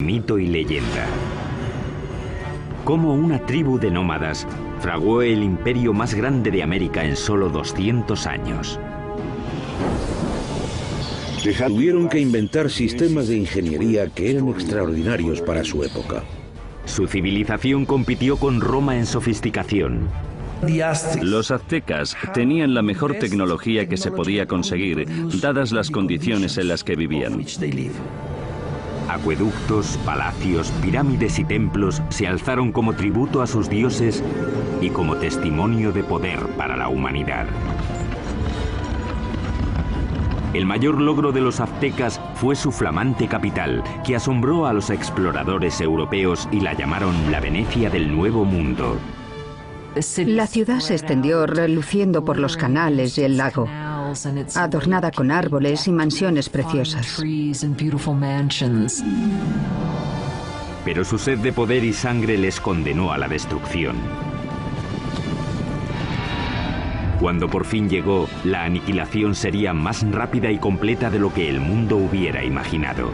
Mito y leyenda. Cómo una tribu de nómadas fraguó el imperio más grande de América en solo 200 años. Tuvieron que inventar sistemas de ingeniería que eran extraordinarios para su época. Su civilización compitió con Roma en sofisticación. Los aztecas tenían la mejor tecnología que se podía conseguir, dadas las condiciones en las que vivían. Acueductos, palacios, pirámides y templos se alzaron como tributo a sus dioses y como testimonio de poder para la humanidad. El mayor logro de los aztecas fue su flamante capital, que asombró a los exploradores europeos y la llamaron la Venecia del Nuevo Mundo. La ciudad se extendió reluciendo por los canales y el lago, adornada con árboles y mansiones preciosas. Pero su sed de poder y sangre les condenó a la destrucción. Cuando por fin llegó, la aniquilación sería más rápida y completa de lo que el mundo hubiera imaginado.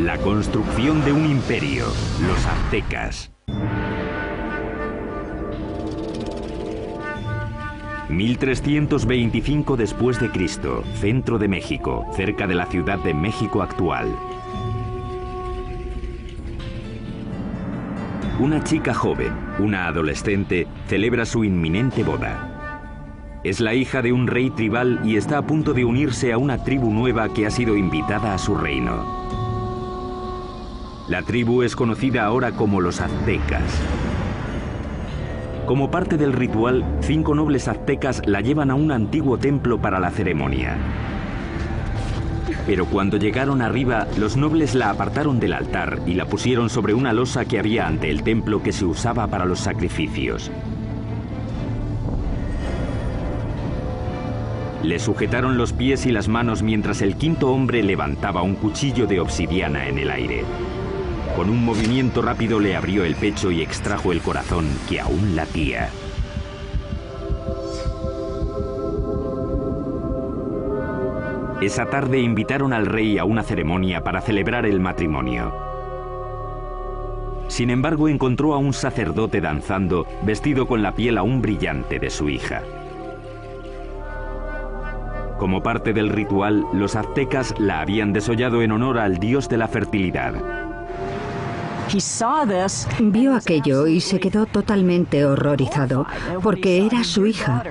La construcción de un imperio, los aztecas. 1325 después de Cristo, centro de México, cerca de la Ciudad de México actual. Una chica joven, una adolescente, celebra su inminente boda. Es la hija de un rey tribal y está a punto de unirse a una tribu nueva que ha sido invitada a su reino. La tribu es conocida ahora como los aztecas. Como parte del ritual, 5 nobles aztecas la llevan a un antiguo templo para la ceremonia. Pero cuando llegaron arriba, los nobles la apartaron del altar y la pusieron sobre una losa que había ante el templo que se usaba para los sacrificios. Le sujetaron los pies y las manos mientras el 5.º hombre levantaba un cuchillo de obsidiana en el aire. Con un movimiento rápido le abrió el pecho y extrajo el corazón, que aún latía. Esa tarde invitaron al rey a una ceremonia para celebrar el matrimonio. Sin embargo, encontró a un sacerdote danzando, vestido con la piel aún brillante de su hija. Como parte del ritual, los aztecas la habían desollado en honor al dios de la fertilidad. Vio aquello y se quedó totalmente horrorizado, porque era su hija.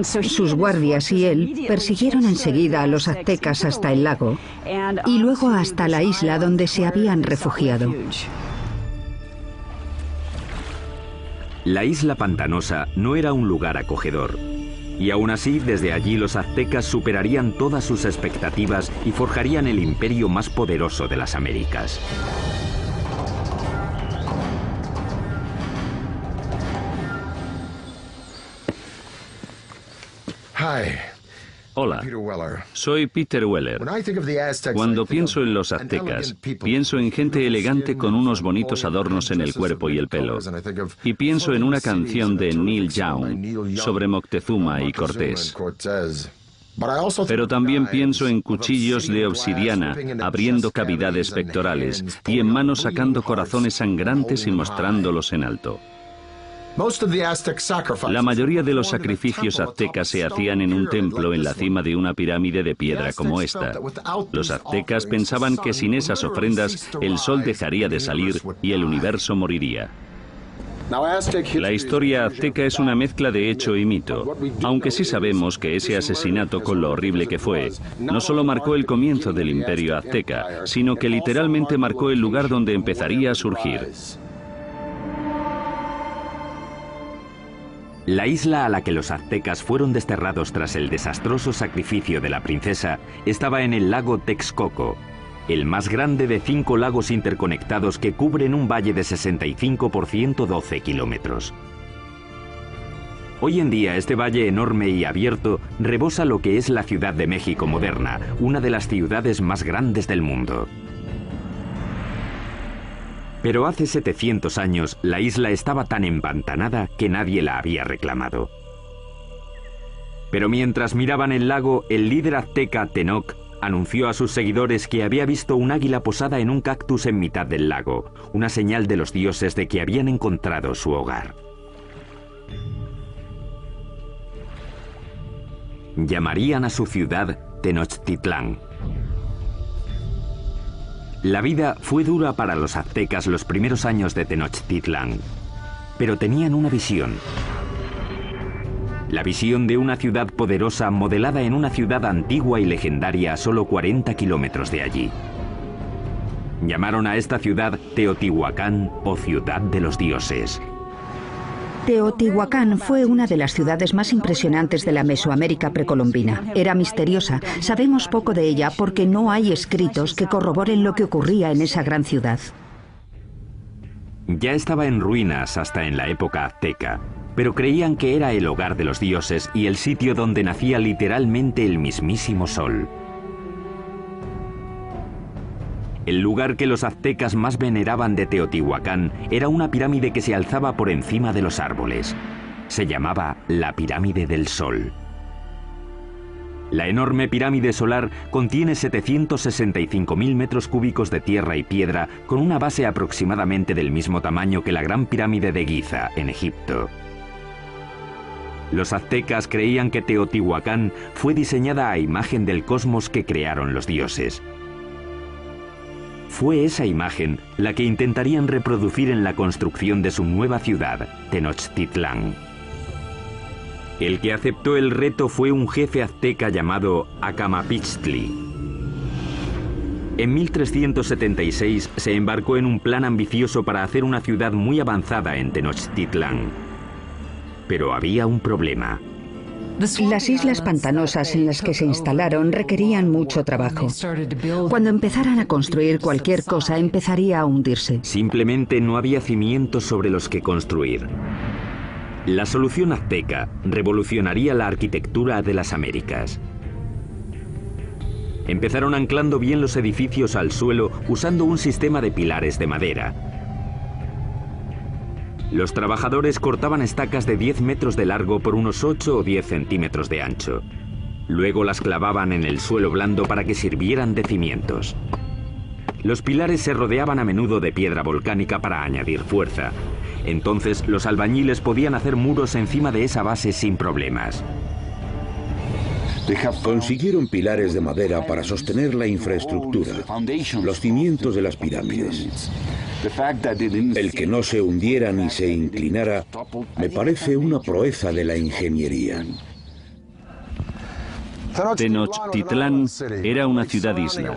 Sus guardias y él persiguieron enseguida a los aztecas hasta el lago y luego hasta la isla donde se habían refugiado. La isla pantanosa no era un lugar acogedor. Y aún así, desde allí los aztecas superarían todas sus expectativas y forjarían el imperio más poderoso de las Américas. Hola, soy Peter Weller. Cuando pienso en los aztecas, pienso en gente elegante con unos bonitos adornos en el cuerpo y el pelo. Y pienso en una canción de Neil Young sobre Moctezuma y Cortés. Pero también pienso en cuchillos de obsidiana abriendo cavidades pectorales y en manos sacando corazones sangrantes y mostrándolos en alto. La mayoría de los sacrificios aztecas se hacían en un templo en la cima de una pirámide de piedra como esta. Los aztecas pensaban que sin esas ofrendas el sol dejaría de salir y el universo moriría. La historia azteca es una mezcla de hecho y mito, aunque sí sabemos que ese asesinato, con lo horrible que fue, no solo marcó el comienzo del imperio azteca, sino que literalmente marcó el lugar donde empezaría a surgir. La isla a la que los aztecas fueron desterrados tras el desastroso sacrificio de la princesa estaba en el lago Texcoco, el más grande de 5 lagos interconectados que cubren un valle de 65 por 112 kilómetros. Hoy en día este valle enorme y abierto rebosa lo que es la Ciudad de México moderna, una de las ciudades más grandes del mundo. Pero hace 700 años la isla estaba tan empantanada que nadie la había reclamado. Pero mientras miraban el lago, el líder azteca Tenoch anunció a sus seguidores que había visto un águila posada en un cactus en mitad del lago, una señal de los dioses de que habían encontrado su hogar. Llamarían a su ciudad Tenochtitlán. La vida fue dura para los aztecas los primeros años de Tenochtitlán, pero tenían una visión. La visión de una ciudad poderosa modelada en una ciudad antigua y legendaria a solo 40 kilómetros de allí. Llamaron a esta ciudad Teotihuacán o Ciudad de los Dioses. Teotihuacán fue una de las ciudades más impresionantes de la Mesoamérica precolombina. Era misteriosa. Sabemos poco de ella porque no hay escritos que corroboren lo que ocurría en esa gran ciudad. Ya estaba en ruinas hasta en la época azteca, pero creían que era el hogar de los dioses y el sitio donde nacía literalmente el mismísimo sol. El lugar que los aztecas más veneraban de Teotihuacán era una pirámide que se alzaba por encima de los árboles. Se llamaba la Pirámide del Sol. La enorme pirámide solar contiene 765.000 metros cúbicos de tierra y piedra con una base aproximadamente del mismo tamaño que la Gran Pirámide de Giza, en Egipto. Los aztecas creían que Teotihuacán fue diseñada a imagen del cosmos que crearon los dioses. Fue esa imagen la que intentarían reproducir en la construcción de su nueva ciudad, Tenochtitlán. El que aceptó el reto fue un jefe azteca llamado Acamapichtli. En 1376 se embarcó en un plan ambicioso para hacer una ciudad muy avanzada en Tenochtitlán. Pero había un problema. Las islas pantanosas en las que se instalaron requerían mucho trabajo. Cuando empezaran a construir cualquier cosa, empezaría a hundirse. Simplemente no había cimientos sobre los que construir. La solución azteca revolucionaría la arquitectura de las Américas. Empezaron anclando bien los edificios al suelo usando un sistema de pilares de madera. Los trabajadores cortaban estacas de 10 metros de largo por unos 8 o 10 centímetros de ancho. Luego las clavaban en el suelo blando para que sirvieran de cimientos. Los pilares se rodeaban a menudo de piedra volcánica para añadir fuerza. Entonces los albañiles podían hacer muros encima de esa base sin problemas. Consiguieron pilares de madera para sostener la infraestructura, los cimientos de las pirámides. El que no se hundiera ni se inclinara me parece una proeza de la ingeniería. Tenochtitlán era una ciudad-isla,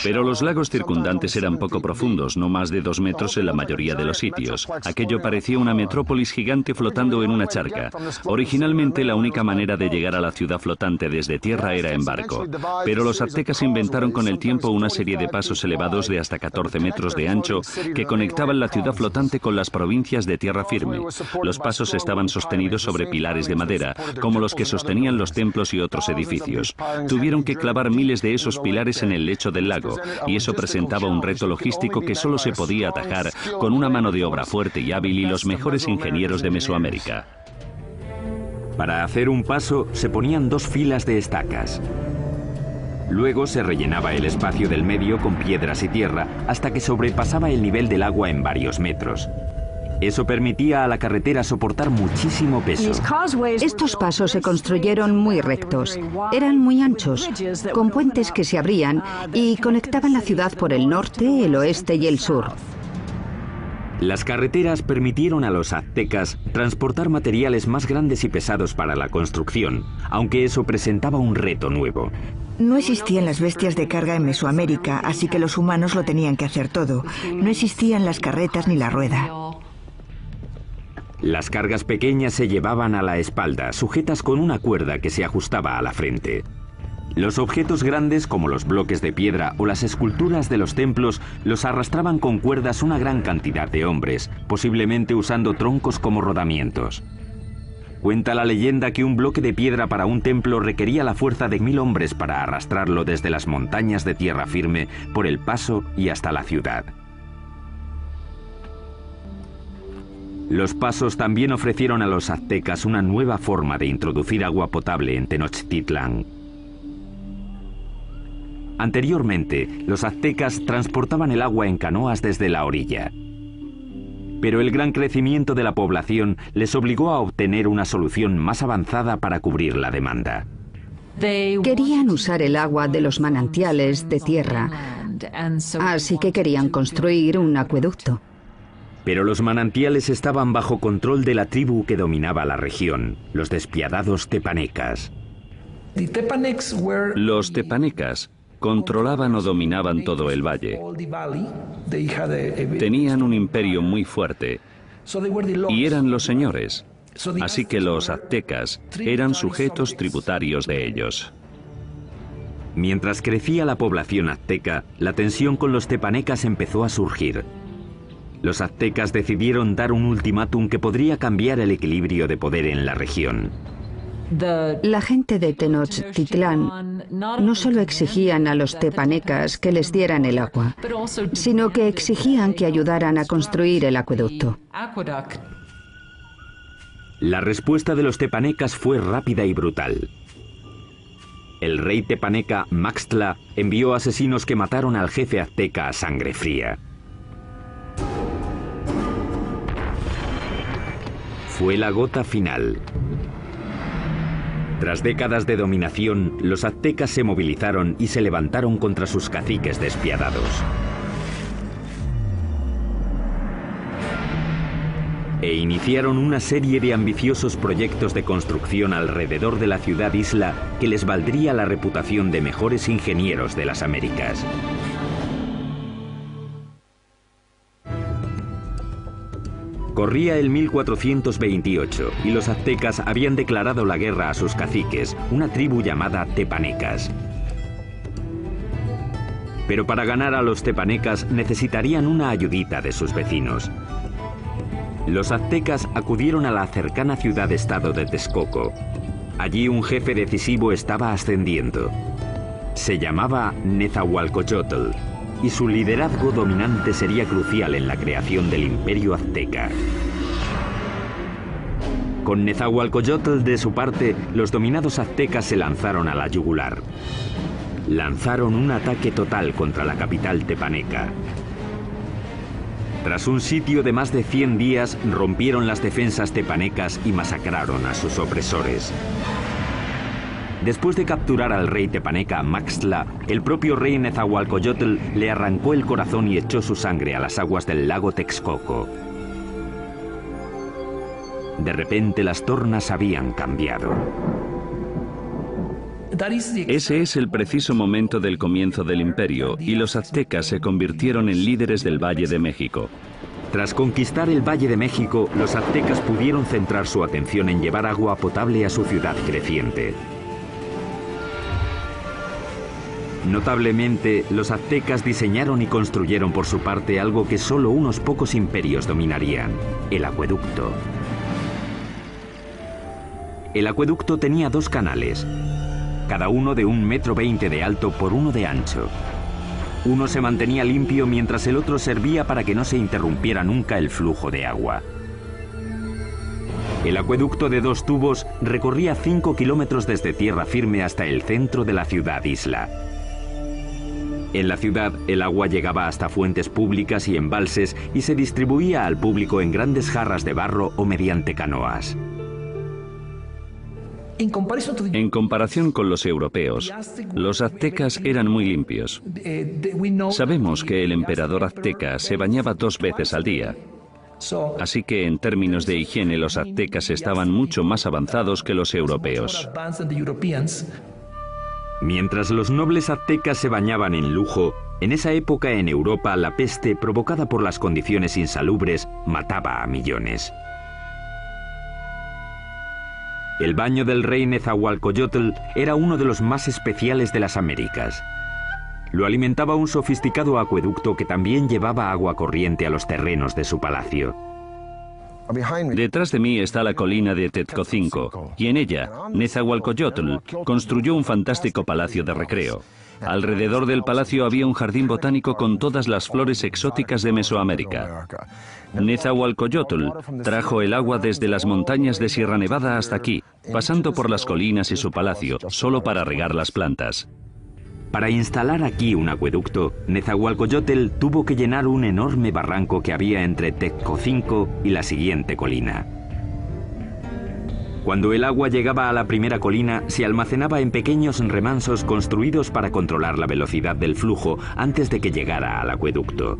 pero los lagos circundantes eran poco profundos, no más de 2 metros en la mayoría de los sitios. Aquello parecía una metrópolis gigante flotando en una charca. Originalmente la única manera de llegar a la ciudad flotante desde tierra era en barco, pero los aztecas inventaron con el tiempo una serie de pasos elevados de hasta 14 metros de ancho que conectaban la ciudad flotante con las provincias de tierra firme. Los pasos estaban sostenidos sobre pilares de madera, como los que sostenían los templos y otros edificios. Tuvieron que clavar miles de esos pilares en el lecho del lago, y eso presentaba un reto logístico que solo se podía atajar con una mano de obra fuerte y hábil y los mejores ingenieros de Mesoamérica. Para hacer un paso se ponían 2 filas de estacas. Luego se rellenaba el espacio del medio con piedras y tierra hasta que sobrepasaba el nivel del agua en varios metros. Eso permitía a la carretera soportar muchísimo peso. Estos pasos se construyeron muy rectos. Eran muy anchos, con puentes que se abrían y conectaban la ciudad por el norte, el oeste y el sur. Las carreteras permitieron a los aztecas transportar materiales más grandes y pesados para la construcción, aunque eso presentaba un reto nuevo. No existían las bestias de carga en Mesoamérica, así que los humanos lo tenían que hacer todo. No existían las carretas ni la rueda. Las cargas pequeñas se llevaban a la espalda, sujetas con una cuerda que se ajustaba a la frente. Los objetos grandes, como los bloques de piedra o las esculturas de los templos, los arrastraban con cuerdas una gran cantidad de hombres, posiblemente usando troncos como rodamientos. Cuenta la leyenda que un bloque de piedra para un templo requería la fuerza de 1000 hombres para arrastrarlo desde las montañas de tierra firme por el paso y hasta la ciudad. Los pasos también ofrecieron a los aztecas una nueva forma de introducir agua potable en Tenochtitlán. Anteriormente, los aztecas transportaban el agua en canoas desde la orilla. Pero el gran crecimiento de la población les obligó a obtener una solución más avanzada para cubrir la demanda. Querían usar el agua de los manantiales de tierra, así que querían construir un acueducto. Pero los manantiales estaban bajo control de la tribu que dominaba la región, los despiadados tepanecas. Los tepanecas controlaban o dominaban todo el valle. Tenían un imperio muy fuerte y eran los señores, así que los aztecas eran sujetos tributarios de ellos. Mientras crecía la población azteca, la tensión con los tepanecas empezó a surgir. Los aztecas decidieron dar un ultimátum que podría cambiar el equilibrio de poder en la región. La gente de Tenochtitlán no solo exigían a los tepanecas que les dieran el agua, sino que exigían que ayudaran a construir el acueducto. La respuesta de los tepanecas fue rápida y brutal. El rey tepaneca Maxtla envió asesinos que mataron al jefe azteca a sangre fría. Fue la gota final. Tras décadas de dominación, los aztecas se movilizaron y se levantaron contra sus caciques despiadados. E iniciaron una serie de ambiciosos proyectos de construcción alrededor de la ciudad-isla que les valdría la reputación de mejores ingenieros de las Américas. Corría el 1428 y los aztecas habían declarado la guerra a sus caciques, una tribu llamada tepanecas. Pero para ganar a los tepanecas necesitarían una ayudita de sus vecinos. Los aztecas acudieron a la cercana ciudad-estado de Texcoco. Allí un jefe decisivo estaba ascendiendo. Se llamaba Nezahualcóyotl, y su liderazgo dominante sería crucial en la creación del imperio azteca. Con Nezahualcóyotl de su parte, los dominados aztecas se lanzaron a la yugular. Lanzaron un ataque total contra la capital tepaneca. Tras un sitio de más de 100 días, rompieron las defensas tepanecas y masacraron a sus opresores. Después de capturar al rey tepaneca Maxtla, el propio rey Nezahualcóyotl le arrancó el corazón y echó su sangre a las aguas del lago Texcoco. De repente las tornas habían cambiado. Ese es el preciso momento del comienzo del imperio y los aztecas se convirtieron en líderes del Valle de México. Tras conquistar el Valle de México, los aztecas pudieron centrar su atención en llevar agua potable a su ciudad creciente. Notablemente, los aztecas diseñaron y construyeron por su parte algo que solo unos pocos imperios dominarían: el acueducto. El acueducto tenía 2 canales, cada uno de 1,20 m de alto por 1 de ancho. Uno se mantenía limpio mientras el otro servía para que no se interrumpiera nunca el flujo de agua. El acueducto de 2 tubos recorría 5 kilómetros desde tierra firme hasta el centro de la ciudad-isla. En la ciudad, el agua llegaba hasta fuentes públicas y embalses y se distribuía al público en grandes jarras de barro o mediante canoas. En comparación con los europeos, los aztecas eran muy limpios. Sabemos que el emperador azteca se bañaba 2 veces al día. Así que en términos de higiene los aztecas estaban mucho más avanzados que los europeos. Mientras los nobles aztecas se bañaban en lujo, en esa época en Europa la peste, provocada por las condiciones insalubres, mataba a millones. El baño del rey Nezahualcóyotl era uno de los más especiales de las Américas. Lo alimentaba un sofisticado acueducto que también llevaba agua corriente a los terrenos de su palacio. Detrás de mí está la colina de Tezcocinco, y en ella, Nezahualcóyotl construyó un fantástico palacio de recreo. Alrededor del palacio había un jardín botánico con todas las flores exóticas de Mesoamérica. Nezahualcóyotl trajo el agua desde las montañas de Sierra Nevada hasta aquí, pasando por las colinas y su palacio, solo para regar las plantas. Para instalar aquí un acueducto, Nezahualcóyotl tuvo que llenar un enorme barranco que había entre Texcocinco y la siguiente colina. Cuando el agua llegaba a la primera colina, se almacenaba en pequeños remansos construidos para controlar la velocidad del flujo antes de que llegara al acueducto.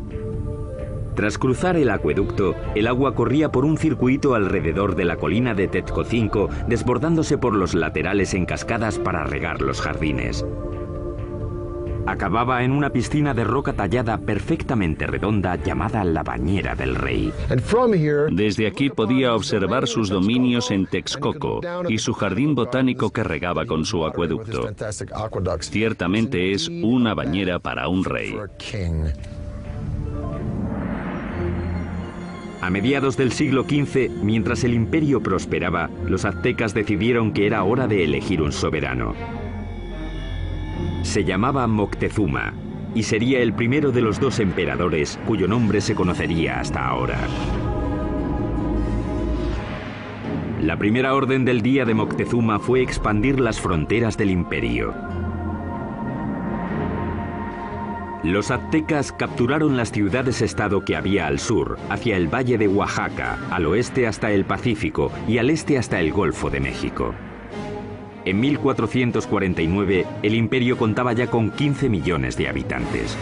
Tras cruzar el acueducto, el agua corría por un circuito alrededor de la colina de Texcocinco, desbordándose por los laterales en cascadas para regar los jardines. Acababa en una piscina de roca tallada perfectamente redonda llamada la Bañera del Rey. Desde aquí podía observar sus dominios en Texcoco y su jardín botánico que regaba con su acueducto. Ciertamente es una bañera para un rey. A mediados del siglo XV, mientras el imperio prosperaba, los aztecas decidieron que era hora de elegir un soberano. Se llamaba Moctezuma y sería el primero de los 2 emperadores cuyo nombre se conocería hasta ahora. La primera orden del día de Moctezuma fue expandir las fronteras del imperio. Los aztecas capturaron las ciudades-estado que había al sur, hacia el valle de Oaxaca, al oeste hasta el Pacífico y al este hasta el Golfo de México. En 1449, el imperio contaba ya con 15 millones de habitantes.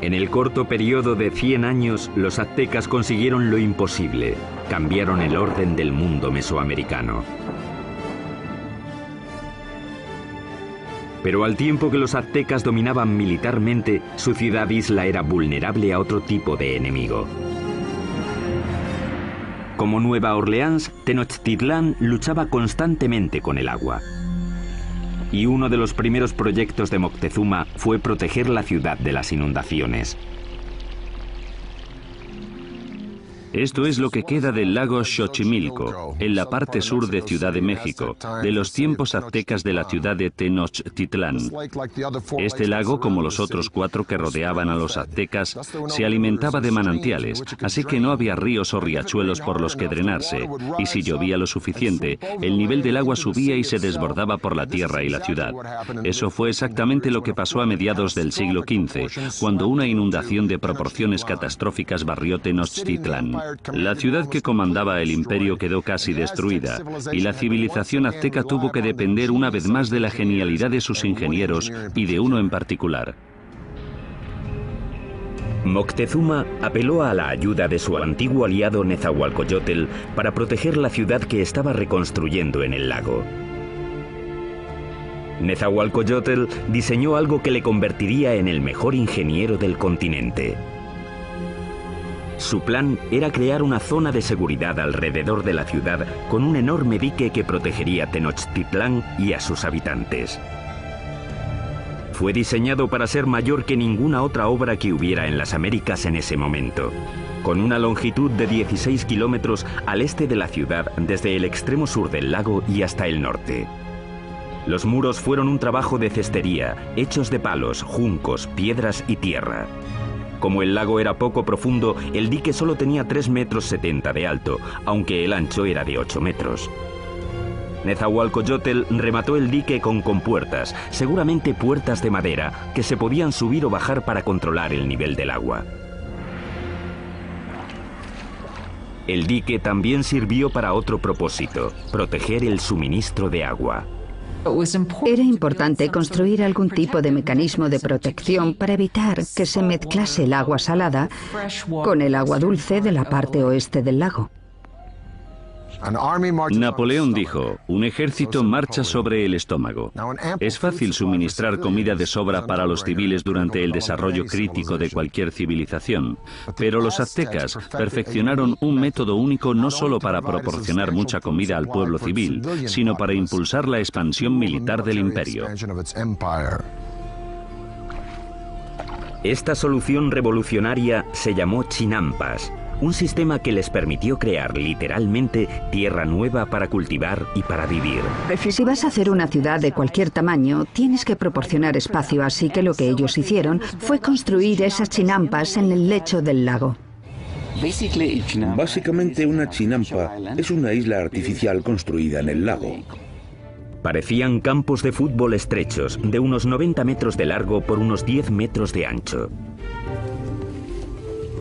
En el corto periodo de 100 años, los aztecas consiguieron lo imposible. Cambiaron el orden del mundo mesoamericano. Pero al tiempo que los aztecas dominaban militarmente, su ciudad-isla era vulnerable a otro tipo de enemigo. Como Nueva Orleans, Tenochtitlán luchaba constantemente con el agua. Y uno de los primeros proyectos de Moctezuma fue proteger la ciudad de las inundaciones. Esto es lo que queda del lago Xochimilco, en la parte sur de Ciudad de México, de los tiempos aztecas de la ciudad de Tenochtitlán. Este lago, como los otros 4 que rodeaban a los aztecas, se alimentaba de manantiales, así que no había ríos o riachuelos por los que drenarse, y si llovía lo suficiente, el nivel del agua subía y se desbordaba por la tierra y la ciudad. Eso fue exactamente lo que pasó a mediados del siglo XV, cuando una inundación de proporciones catastróficas barrió Tenochtitlán. La ciudad que comandaba el imperio quedó casi destruida, y la civilización azteca tuvo que depender una vez más de la genialidad de sus ingenieros y de uno en particular. Moctezuma apeló a la ayuda de su antiguo aliado Nezahualcóyotl para proteger la ciudad que estaba reconstruyendo en el lago. Nezahualcóyotl diseñó algo que le convertiría en el mejor ingeniero del continente. Su plan era crear una zona de seguridad alrededor de la ciudad con un enorme dique que protegería Tenochtitlán y a sus habitantes. Fue diseñado para ser mayor que ninguna otra obra que hubiera en las Américas en ese momento, con una longitud de 16 kilómetros al este de la ciudad desde el extremo sur del lago y hasta el norte. Los muros fueron un trabajo de cestería, hechos de palos, juncos, piedras y tierra. Como el lago era poco profundo, el dique solo tenía 3,70 metros de alto, aunque el ancho era de 8 metros. Nezahualcóyotl remató el dique con compuertas, seguramente puertas de madera, que se podían subir o bajar para controlar el nivel del agua. El dique también sirvió para otro propósito, proteger el suministro de agua. Era importante construir algún tipo de mecanismo de protección para evitar que se mezclase el agua salada con el agua dulce de la parte oeste del lago. Napoleón dijo, un ejército marcha sobre el estómago. Es fácil suministrar comida de sobra para los civiles durante el desarrollo crítico de cualquier civilización, pero los aztecas perfeccionaron un método único no solo para proporcionar mucha comida al pueblo civil, sino para impulsar la expansión militar del imperio. Esta solución revolucionaria se llamó chinampas, un sistema que les permitió crear literalmente tierra nueva para cultivar y para vivir. Si vas a hacer una ciudad de cualquier tamaño, tienes que proporcionar espacio, así que lo que ellos hicieron fue construir esas chinampas en el lecho del lago. Básicamente una chinampa es una isla artificial construida en el lago. Parecían campos de fútbol estrechos, de unos 90 metros de largo por unos 10 metros de ancho.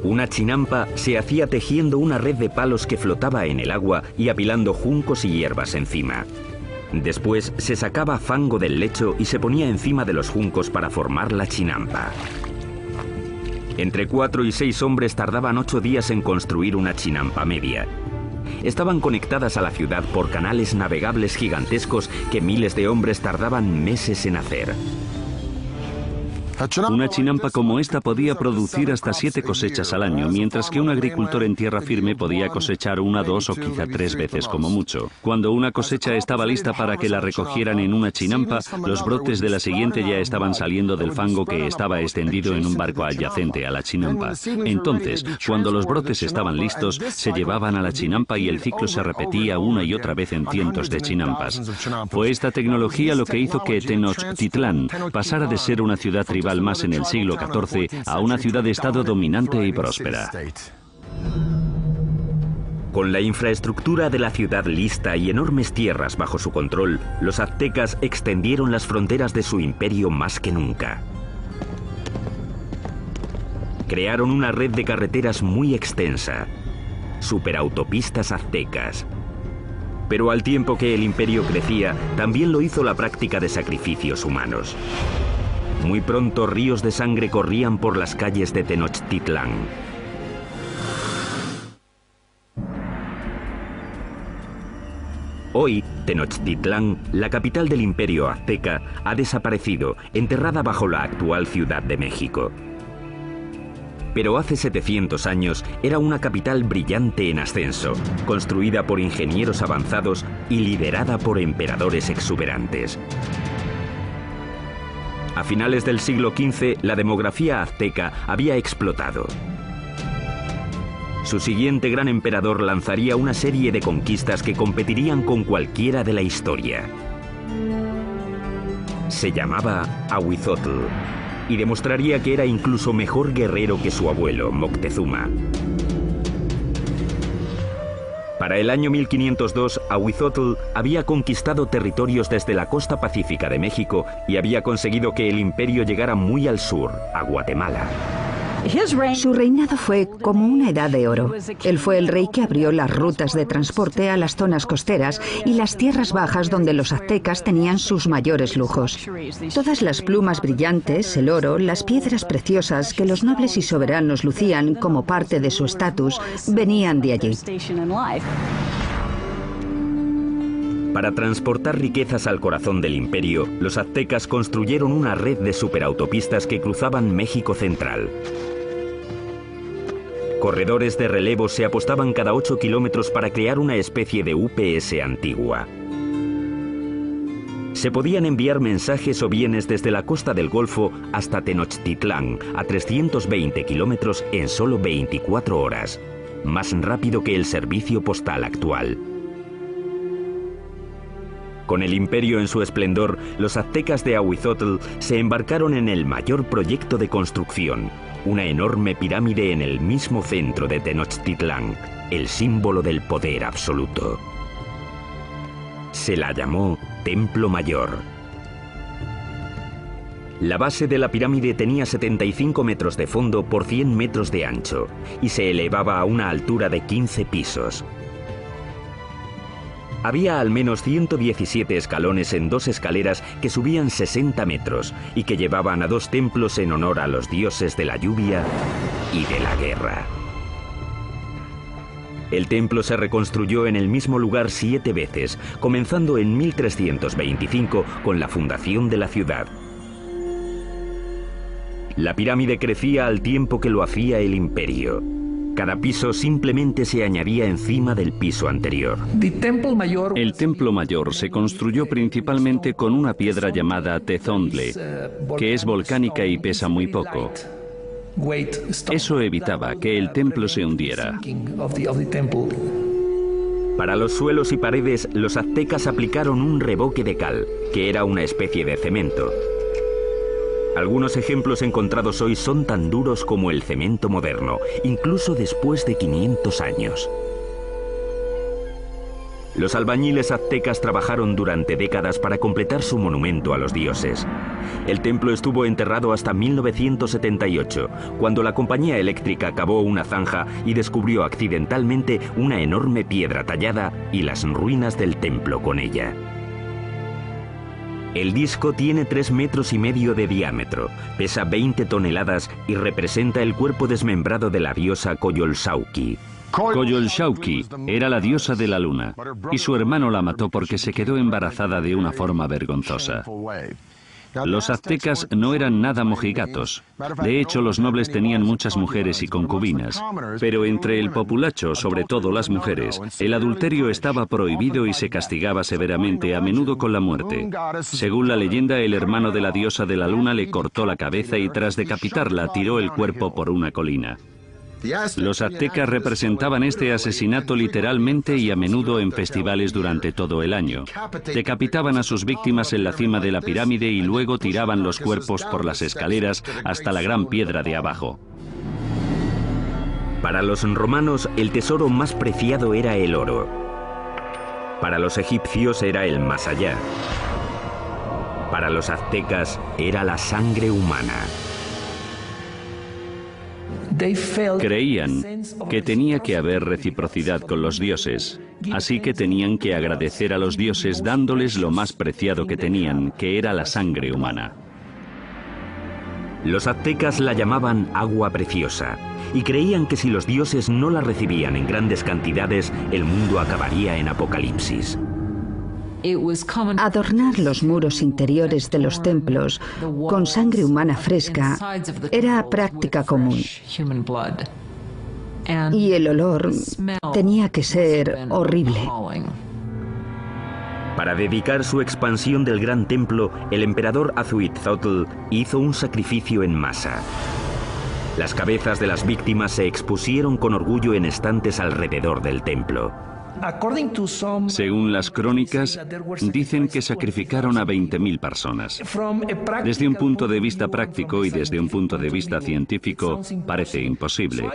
Una chinampa se hacía tejiendo una red de palos que flotaba en el agua y apilando juncos y hierbas encima. Después se sacaba fango del lecho y se ponía encima de los juncos para formar la chinampa. Entre 4 y 6 hombres tardaban 8 días en construir una chinampa media. Estaban conectadas a la ciudad por canales navegables gigantescos que miles de hombres tardaban meses en hacer. Una chinampa como esta podía producir hasta 7 cosechas al año, mientras que un agricultor en tierra firme podía cosechar 1, 2 o quizá 3 veces como mucho. Cuando una cosecha estaba lista para que la recogieran en una chinampa, los brotes de la siguiente ya estaban saliendo del fango que estaba extendido en un barco adyacente a la chinampa. Entonces, cuando los brotes estaban listos, se llevaban a la chinampa y el ciclo se repetía una y otra vez en cientos de chinampas. Fue esta tecnología lo que hizo que Tenochtitlán pasara de ser una ciudad tribal más en el siglo XIV a una ciudad-estado dominante y próspera. Con la infraestructura de la ciudad lista y enormes tierras bajo su control, los aztecas extendieron las fronteras de su imperio más que nunca. Crearon una red de carreteras muy extensa, superautopistas aztecas. Pero al tiempo que el imperio crecía, también lo hizo la práctica de sacrificios humanos. Muy pronto ríos de sangre corrían por las calles de Tenochtitlán. Hoy, Tenochtitlán, la capital del imperio azteca, ha desaparecido, enterrada bajo la actual Ciudad de México. Pero hace 700 años era una capital brillante en ascenso, construida por ingenieros avanzados y liderada por emperadores exuberantes. A finales del siglo XV, la demografía azteca había explotado. Su siguiente gran emperador lanzaría una serie de conquistas que competirían con cualquiera de la historia. Se llamaba Ahuizotl y demostraría que era incluso mejor guerrero que su abuelo, Moctezuma. Para el año 1502, Ahuizotl había conquistado territorios desde la costa pacífica de México y había conseguido que el imperio llegara muy al sur, a Guatemala. Su reinado fue como una edad de oro. Él fue el rey que abrió las rutas de transporte a las zonas costeras y las tierras bajas donde los aztecas tenían sus mayores lujos. Todas las plumas brillantes, el oro, las piedras preciosas que los nobles y soberanos lucían como parte de su estatus, venían de allí. Para transportar riquezas al corazón del imperio, los aztecas construyeron una red de superautopistas que cruzaban México central. Corredores de relevo se apostaban cada 8 kilómetros para crear una especie de UPS antigua. Se podían enviar mensajes o bienes desde la costa del Golfo hasta Tenochtitlán, a 320 kilómetros en solo 24 horas, más rápido que el servicio postal actual. Con el imperio en su esplendor, los aztecas de Ahuizotl se embarcaron en el mayor proyecto de construcción, una enorme pirámide en el mismo centro de Tenochtitlán, el símbolo del poder absoluto. Se la llamó Templo Mayor. La base de la pirámide tenía 75 metros de fondo por 100 metros de ancho y se elevaba a una altura de 15 pisos. Había al menos 117 escalones en 2 escaleras que subían 60 metros y que llevaban a 2 templos en honor a los dioses de la lluvia y de la guerra. El templo se reconstruyó en el mismo lugar 7 veces, comenzando en 1325 con la fundación de la ciudad. La pirámide crecía al tiempo que lo hacía el imperio. Cada piso simplemente se añadía encima del piso anterior. El templo mayor se construyó principalmente con una piedra llamada tezontle, que es volcánica y pesa muy poco. Eso evitaba que el templo se hundiera. Para los suelos y paredes, los aztecas aplicaron un revoque de cal, que era una especie de cemento. Algunos ejemplos encontrados hoy son tan duros como el cemento moderno, incluso después de 500 años. Los albañiles aztecas trabajaron durante décadas para completar su monumento a los dioses. El templo estuvo enterrado hasta 1978, cuando la compañía eléctrica cavó una zanja y descubrió accidentalmente una enorme piedra tallada y las ruinas del templo con ella. El disco tiene 3,5 metros de diámetro, pesa 20 toneladas y representa el cuerpo desmembrado de la diosa Coyolxauhqui. Coyolxauhqui era la diosa de la luna, y su hermano la mató porque se quedó embarazada de una forma vergonzosa. Los aztecas no eran nada mojigatos. De hecho, los nobles tenían muchas mujeres y concubinas. Pero entre el populacho, sobre todo las mujeres, el adulterio estaba prohibido y se castigaba severamente, a menudo con la muerte. Según la leyenda, el hermano de la diosa de la luna le cortó la cabeza y tras decapitarla tiró el cuerpo por una colina. Los aztecas representaban este asesinato literalmente y a menudo en festivales durante todo el año. Decapitaban a sus víctimas en la cima de la pirámide y luego tiraban los cuerpos por las escaleras hasta la gran piedra de abajo. Para los romanos, el tesoro más preciado era el oro. Para los egipcios era el más allá. Para los aztecas era la sangre humana. Creían que tenía que haber reciprocidad con los dioses, así que tenían que agradecer a los dioses dándoles lo más preciado que tenían, que era la sangre humana. Los aztecas la llamaban agua preciosa y creían que si los dioses no la recibían en grandes cantidades, el mundo acabaría en apocalipsis. Adornar los muros interiores de los templos con sangre humana fresca era práctica común. Y el olor tenía que ser horrible. Para dedicar su expansión del gran templo, el emperador Azhuitzotl hizo un sacrificio en masa. Las cabezas de las víctimas se expusieron con orgullo en estantes alrededor del templo. Según las crónicas, dicen que sacrificaron a 20.000 personas. Desde un punto de vista práctico y desde un punto de vista científico, parece imposible.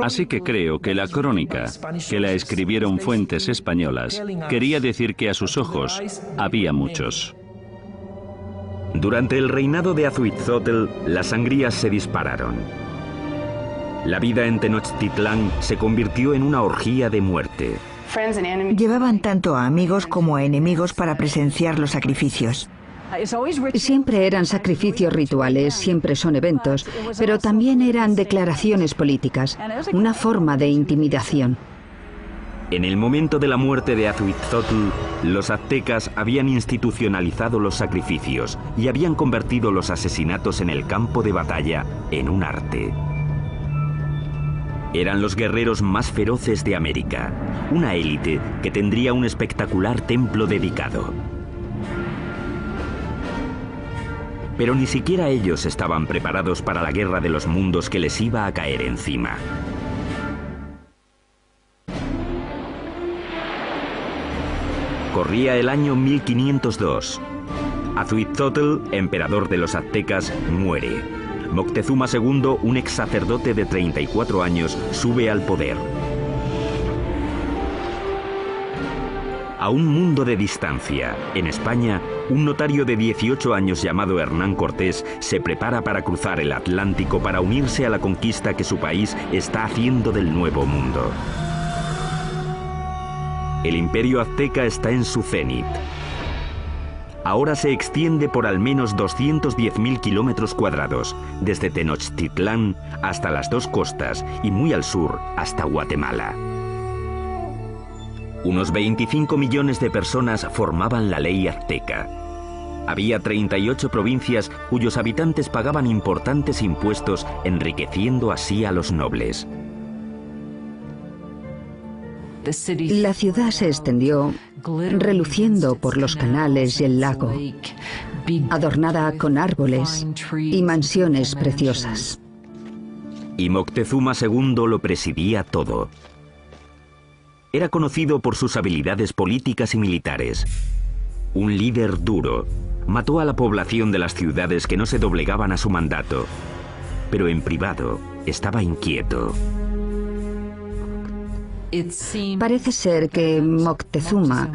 Así que creo que la crónica, que la escribieron fuentes españolas, quería decir que a sus ojos había muchos. Durante el reinado de Azhuitzotl, las sangrías se dispararon. La vida en Tenochtitlán se convirtió en una orgía de muerte. Llevaban tanto a amigos como a enemigos para presenciar los sacrificios. Siempre eran sacrificios rituales, siempre son eventos, pero también eran declaraciones políticas, una forma de intimidación. En el momento de la muerte de Azhuitzotl, los aztecas habían institucionalizado los sacrificios y habían convertido los asesinatos en el campo de batalla en un arte. Eran los guerreros más feroces de América, una élite que tendría un espectacular templo dedicado. Pero ni siquiera ellos estaban preparados para la guerra de los mundos que les iba a caer encima. Corría el año 1502. Azhuitzotl, emperador de los aztecas, muere. Moctezuma II, un ex sacerdote de 34 años, sube al poder. A un mundo de distancia, en España, un notario de 18 años llamado Hernán Cortés se prepara para cruzar el Atlántico para unirse a la conquista que su país está haciendo del Nuevo Mundo. El imperio azteca está en su cenit. Ahora se extiende por al menos 210.000 kilómetros cuadrados, desde Tenochtitlán hasta las dos costas y muy al sur hasta Guatemala. Unos 25 millones de personas formaban la ley azteca. Había 38 provincias cuyos habitantes pagaban importantes impuestos, enriqueciendo así a los nobles. La ciudad se extendió, reluciendo por los canales y el lago, adornada con árboles y mansiones preciosas. Y Moctezuma II lo presidía todo. Era conocido por sus habilidades políticas y militares. Un líder duro. Mató a la población de las ciudades que no se doblegaban a su mandato. Pero en privado estaba inquieto. Parece ser que Moctezuma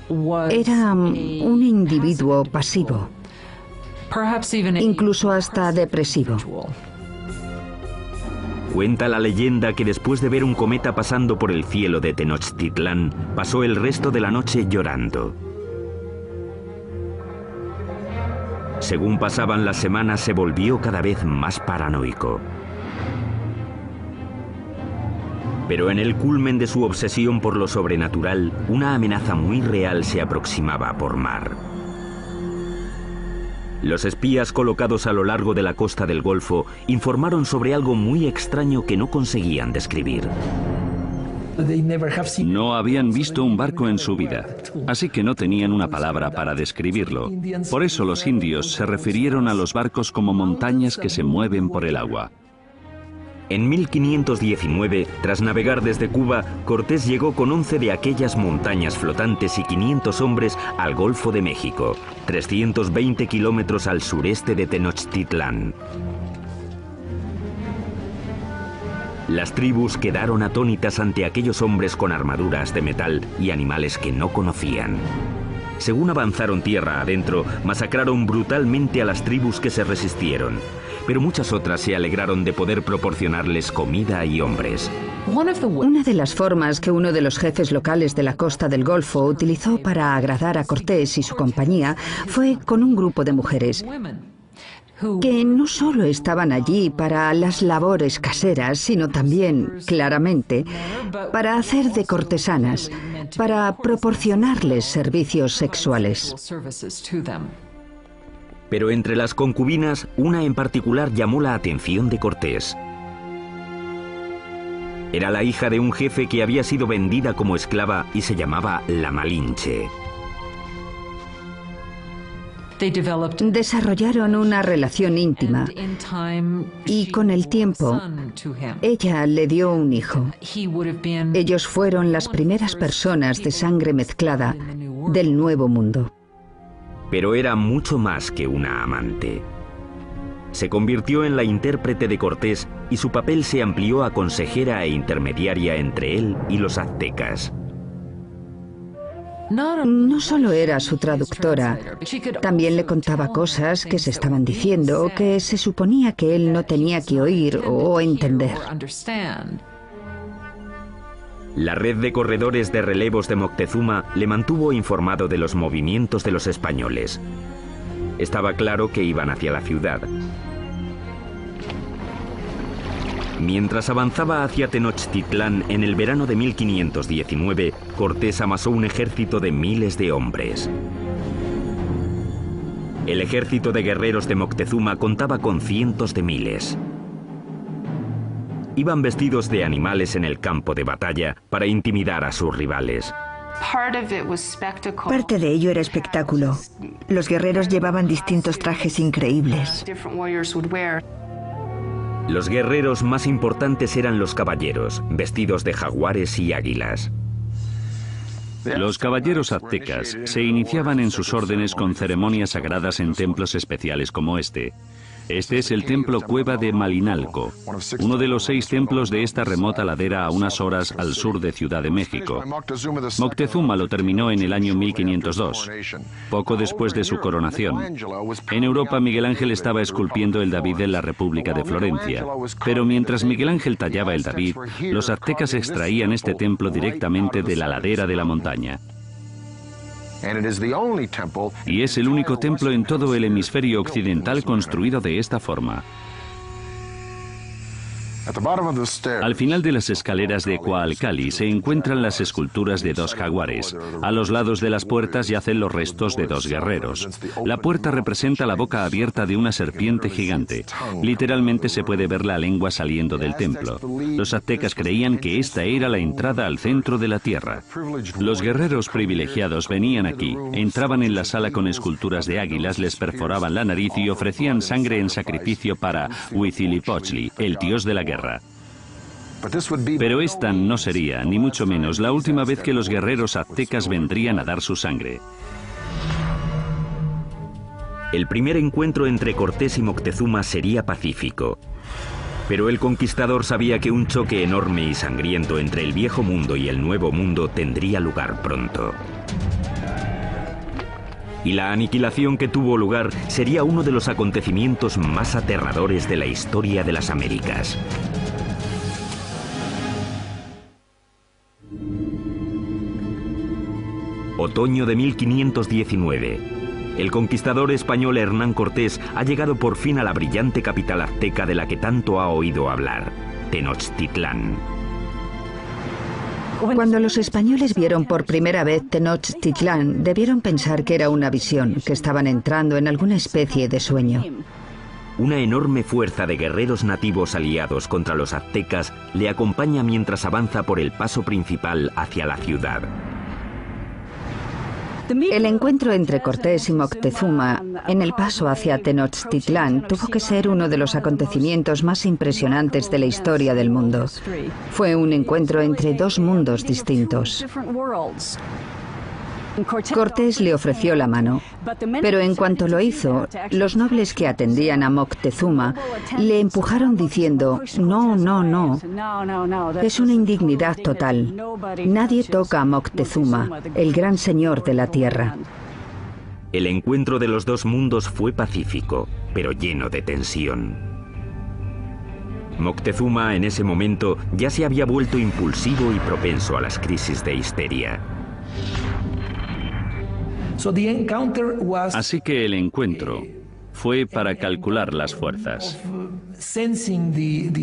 era un individuo pasivo, incluso hasta depresivo. Cuenta la leyenda que después de ver un cometa pasando por el cielo de Tenochtitlán, pasó el resto de la noche llorando. Según pasaban las semanas, se volvió cada vez más paranoico. Pero en el culmen de su obsesión por lo sobrenatural, una amenaza muy real se aproximaba por mar. Los espías colocados a lo largo de la costa del Golfo informaron sobre algo muy extraño que no conseguían describir. No habían visto un barco en su vida, así que no tenían una palabra para describirlo. Por eso los indios se refirieron a los barcos como montañas que se mueven por el agua. En 1519, tras navegar desde Cuba, Cortés llegó con 11 de aquellas montañas flotantes y 500 hombres al Golfo de México, 320 kilómetros al sureste de Tenochtitlán. Las tribus quedaron atónitas ante aquellos hombres con armaduras de metal y animales que no conocían. Según avanzaron tierra adentro, masacraron brutalmente a las tribus que se resistieron, pero muchas otras se alegraron de poder proporcionarles comida y hombres. Una de las formas que uno de los jefes locales de la costa del Golfo utilizó para agradar a Cortés y su compañía fue con un grupo de mujeres que no solo estaban allí para las labores caseras, sino también, claramente, para hacer de cortesanas, para proporcionarles servicios sexuales. Pero entre las concubinas, una en particular llamó la atención de Cortés. Era la hija de un jefe que había sido vendida como esclava y se llamaba la Malinche. Desarrollaron una relación íntima y con el tiempo ella le dio un hijo. Ellos fueron las primeras personas de sangre mezclada del Nuevo Mundo. Pero era mucho más que una amante. Se convirtió en la intérprete de Cortés y su papel se amplió a consejera e intermediaria entre él y los aztecas. No solo era su traductora, también le contaba cosas que se estaban diciendo que se suponía que él no tenía que oír o entender. La red de corredores de relevos de Moctezuma le mantuvo informado de los movimientos de los españoles. Estaba claro que iban hacia la ciudad. Mientras avanzaba hacia Tenochtitlán en el verano de 1519, Cortés amasó un ejército de miles de hombres. El ejército de guerreros de Moctezuma contaba con cientos de miles. Iban vestidos de animales en el campo de batalla para intimidar a sus rivales. Parte de ello era espectáculo. Los guerreros llevaban distintos trajes increíbles. Los guerreros más importantes eran los caballeros, vestidos de jaguares y águilas. Los caballeros aztecas se iniciaban en sus órdenes con ceremonias sagradas en templos especiales como este. Este es el templo Cueva de Malinalco, uno de los 6 templos de esta remota ladera a unas horas al sur de Ciudad de México. Moctezuma lo terminó en el año 1502, poco después de su coronación. En Europa, Miguel Ángel estaba esculpiendo el David de la República de Florencia. Pero mientras Miguel Ángel tallaba el David, los aztecas extraían este templo directamente de la ladera de la montaña. Y es el único templo en todo el hemisferio occidental construido de esta forma. Al final de las escaleras de Coalcali se encuentran las esculturas de dos jaguares. A los lados de las puertas yacen los restos de dos guerreros. La puerta representa la boca abierta de una serpiente gigante. Literalmente se puede ver la lengua saliendo del templo. Los aztecas creían que esta era la entrada al centro de la tierra. Los guerreros privilegiados venían aquí, entraban en la sala con esculturas de águilas, les perforaban la nariz y ofrecían sangre en sacrificio para Huitzilopochtli, el dios de la guerra. Pero esta no sería, ni mucho menos, la última vez que los guerreros aztecas vendrían a dar su sangre. El primer encuentro entre Cortés y Moctezuma sería pacífico. Pero el conquistador sabía que un choque enorme y sangriento entre el viejo mundo y el nuevo mundo tendría lugar pronto. Y la aniquilación que tuvo lugar sería uno de los acontecimientos más aterradores de la historia de las Américas. Otoño de 1519. El conquistador español Hernán Cortés ha llegado por fin a la brillante capital azteca de la que tanto ha oído hablar, Tenochtitlán. Cuando los españoles vieron por primera vez Tenochtitlán, debieron pensar que era una visión, que estaban entrando en alguna especie de sueño. Una enorme fuerza de guerreros nativos aliados contra los aztecas le acompaña mientras avanza por el paso principal hacia la ciudad. El encuentro entre Cortés y Moctezuma en el paso hacia Tenochtitlán tuvo que ser uno de los acontecimientos más impresionantes de la historia del mundo. Fue un encuentro entre dos mundos distintos. Cortés le ofreció la mano, pero en cuanto lo hizo, los nobles que atendían a Moctezuma le empujaron diciendo: no, no, no, es una indignidad total. Nadie toca a Moctezuma, el gran señor de la tierra. El encuentro de los dos mundos fue pacífico, pero lleno de tensión. Moctezuma en ese momento ya se había vuelto impulsivo y propenso a las crisis de histeria. Así que el encuentro fue para calcular las fuerzas.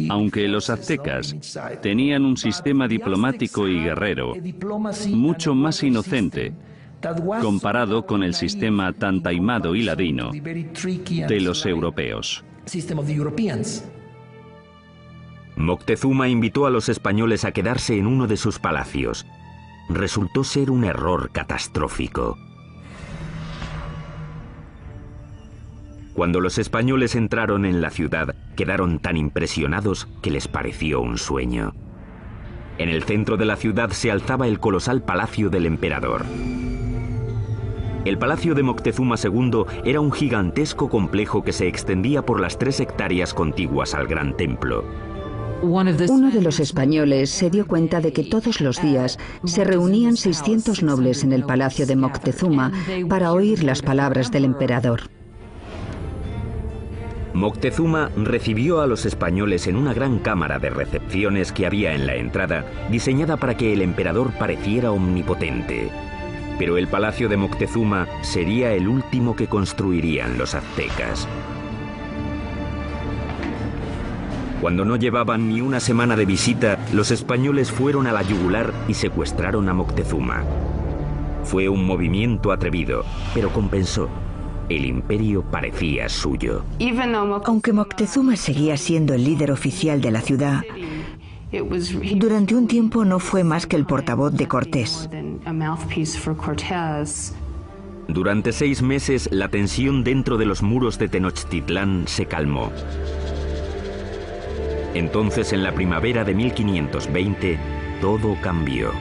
Aunque los aztecas tenían un sistema diplomático y guerrero mucho más inocente comparado con el sistema tan taimado y ladino de los europeos. Moctezuma invitó a los españoles a quedarse en uno de sus palacios. Resultó ser un error catastrófico. Cuando los españoles entraron en la ciudad, quedaron tan impresionados que les pareció un sueño. En el centro de la ciudad se alzaba el colosal palacio del emperador. El palacio de Moctezuma II era un gigantesco complejo que se extendía por las 3 hectáreas contiguas al gran templo. Uno de los españoles se dio cuenta de que todos los días se reunían 600 nobles en el palacio de Moctezuma para oír las palabras del emperador. Moctezuma recibió a los españoles en una gran cámara de recepciones que había en la entrada, diseñada para que el emperador pareciera omnipotente. Pero el palacio de Moctezuma sería el último que construirían los aztecas. Cuando no llevaban ni una semana de visita, los españoles fueron a la yugular y secuestraron a Moctezuma. Fue un movimiento atrevido, pero compensó. El imperio parecía suyo. Aunque Moctezuma seguía siendo el líder oficial de la ciudad, durante un tiempo no fue más que el portavoz de Cortés. Durante 6 meses, la tensión dentro de los muros de Tenochtitlán se calmó. Entonces, en la primavera de 1520, todo cambió.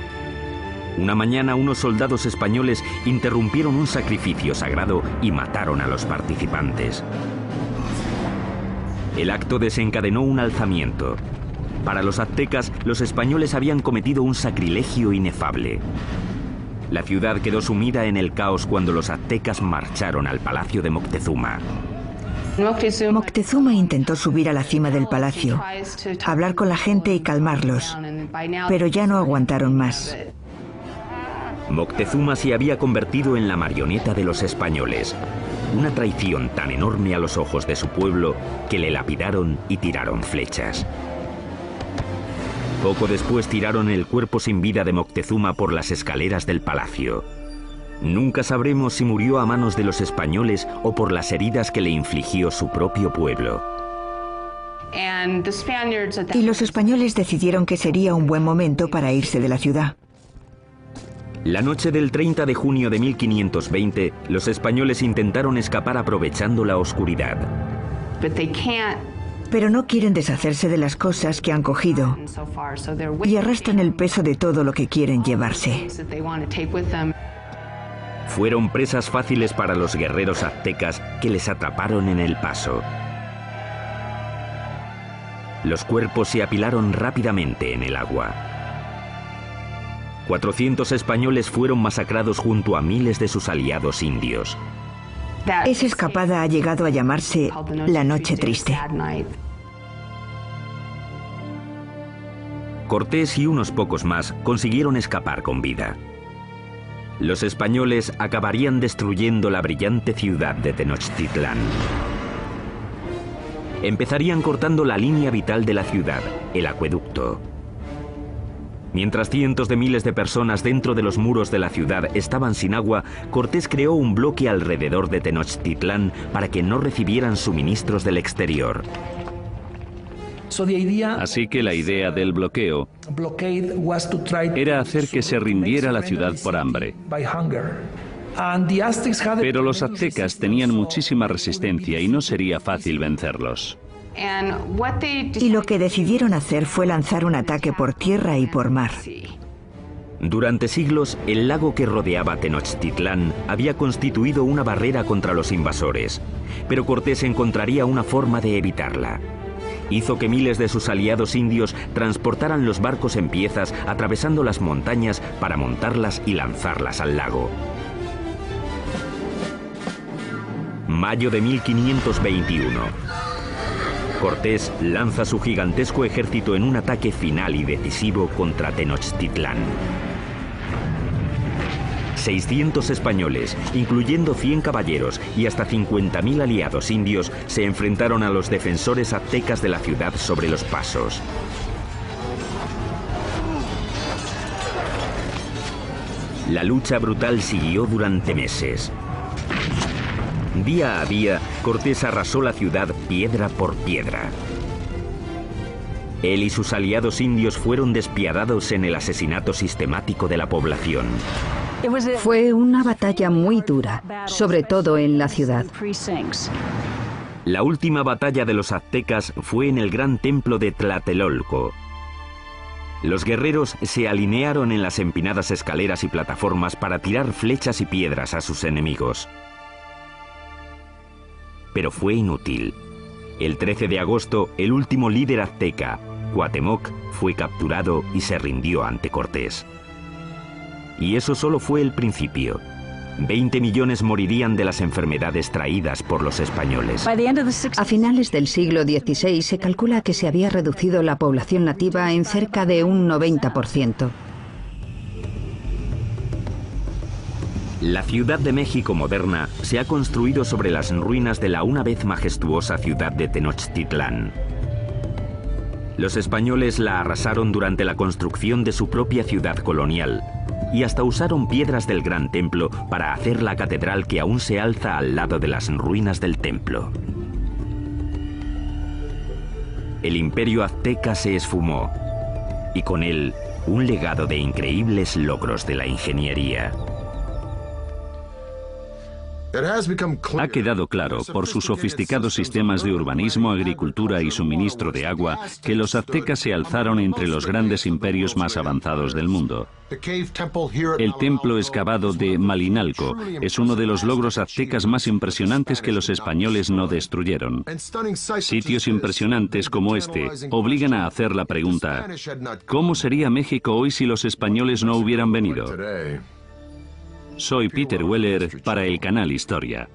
Una mañana, unos soldados españoles interrumpieron un sacrificio sagrado y mataron a los participantes. El acto desencadenó un alzamiento. Para los aztecas, los españoles habían cometido un sacrilegio inefable. La ciudad quedó sumida en el caos cuando los aztecas marcharon al palacio de Moctezuma. Moctezuma intentó subir a la cima del palacio, hablar con la gente y calmarlos, pero ya no aguantaron más. Moctezuma se había convertido en la marioneta de los españoles. Una traición tan enorme a los ojos de su pueblo que le lapidaron y tiraron flechas. Poco después tiraron el cuerpo sin vida de Moctezuma por las escaleras del palacio. Nunca sabremos si murió a manos de los españoles o por las heridas que le infligió su propio pueblo. Y los españoles decidieron que sería un buen momento para irse de la ciudad. La noche del 30 de junio de 1520, los españoles intentaron escapar aprovechando la oscuridad. Pero no quieren deshacerse de las cosas que han cogido y arrastran el peso de todo lo que quieren llevarse. Fueron presas fáciles para los guerreros aztecas que les atraparon en el paso. Los cuerpos se apilaron rápidamente en el agua. 400 españoles fueron masacrados junto a miles de sus aliados indios. Esa escapada ha llegado a llamarse la Noche Triste. Cortés y unos pocos más consiguieron escapar con vida. Los españoles acabarían destruyendo la brillante ciudad de Tenochtitlán. Empezarían cortando la línea vital de la ciudad, el acueducto. Mientras cientos de miles de personas dentro de los muros de la ciudad estaban sin agua, Cortés creó un bloque alrededor de Tenochtitlán para que no recibieran suministros del exterior. Así que la idea del bloqueo era hacer que se rindiera la ciudad por hambre. Pero los aztecas tenían muchísima resistencia y no sería fácil vencerlos. Y lo que decidieron hacer fue lanzar un ataque por tierra y por mar. Durante siglos, el lago que rodeaba Tenochtitlán había constituido una barrera contra los invasores, pero Cortés encontraría una forma de evitarla. Hizo que miles de sus aliados indios transportaran los barcos en piezas atravesando las montañas para montarlas y lanzarlas al lago. Mayo de 1521. Cortés lanza su gigantesco ejército en un ataque final y decisivo contra Tenochtitlán. 600 españoles, incluyendo 100 caballeros y hasta 50.000 aliados indios, se enfrentaron a los defensores aztecas de la ciudad sobre los pasos. La lucha brutal siguió durante meses. Día a día, Cortés arrasó la ciudad piedra por piedra. Él y sus aliados indios fueron despiadados en el asesinato sistemático de la población. Fue una batalla muy dura, sobre todo en la ciudad. La última batalla de los aztecas fue en el gran templo de Tlatelolco. Los guerreros se alinearon en las empinadas escaleras y plataformas para tirar flechas y piedras a sus enemigos. Pero fue inútil. El 13 de agosto, el último líder azteca, Cuauhtémoc, fue capturado y se rindió ante Cortés. Y eso solo fue el principio. 20 millones morirían de las enfermedades traídas por los españoles. A finales del siglo XVI se calcula que se había reducido la población nativa en cerca de un 90%. La Ciudad de México moderna se ha construido sobre las ruinas de la una vez majestuosa ciudad de Tenochtitlán. Los españoles la arrasaron durante la construcción de su propia ciudad colonial y hasta usaron piedras del Gran Templo para hacer la catedral que aún se alza al lado de las ruinas del templo. El imperio azteca se esfumó y con él un legado de increíbles logros de la ingeniería. Ha quedado claro, por sus sofisticados sistemas de urbanismo, agricultura y suministro de agua, que los aztecas se alzaron entre los grandes imperios más avanzados del mundo. El templo excavado de Malinalco es uno de los logros aztecas más impresionantes que los españoles no destruyeron. Sitios impresionantes como este obligan a hacer la pregunta: ¿cómo sería México hoy si los españoles no hubieran venido? Soy Peter Weller para el canal Historia.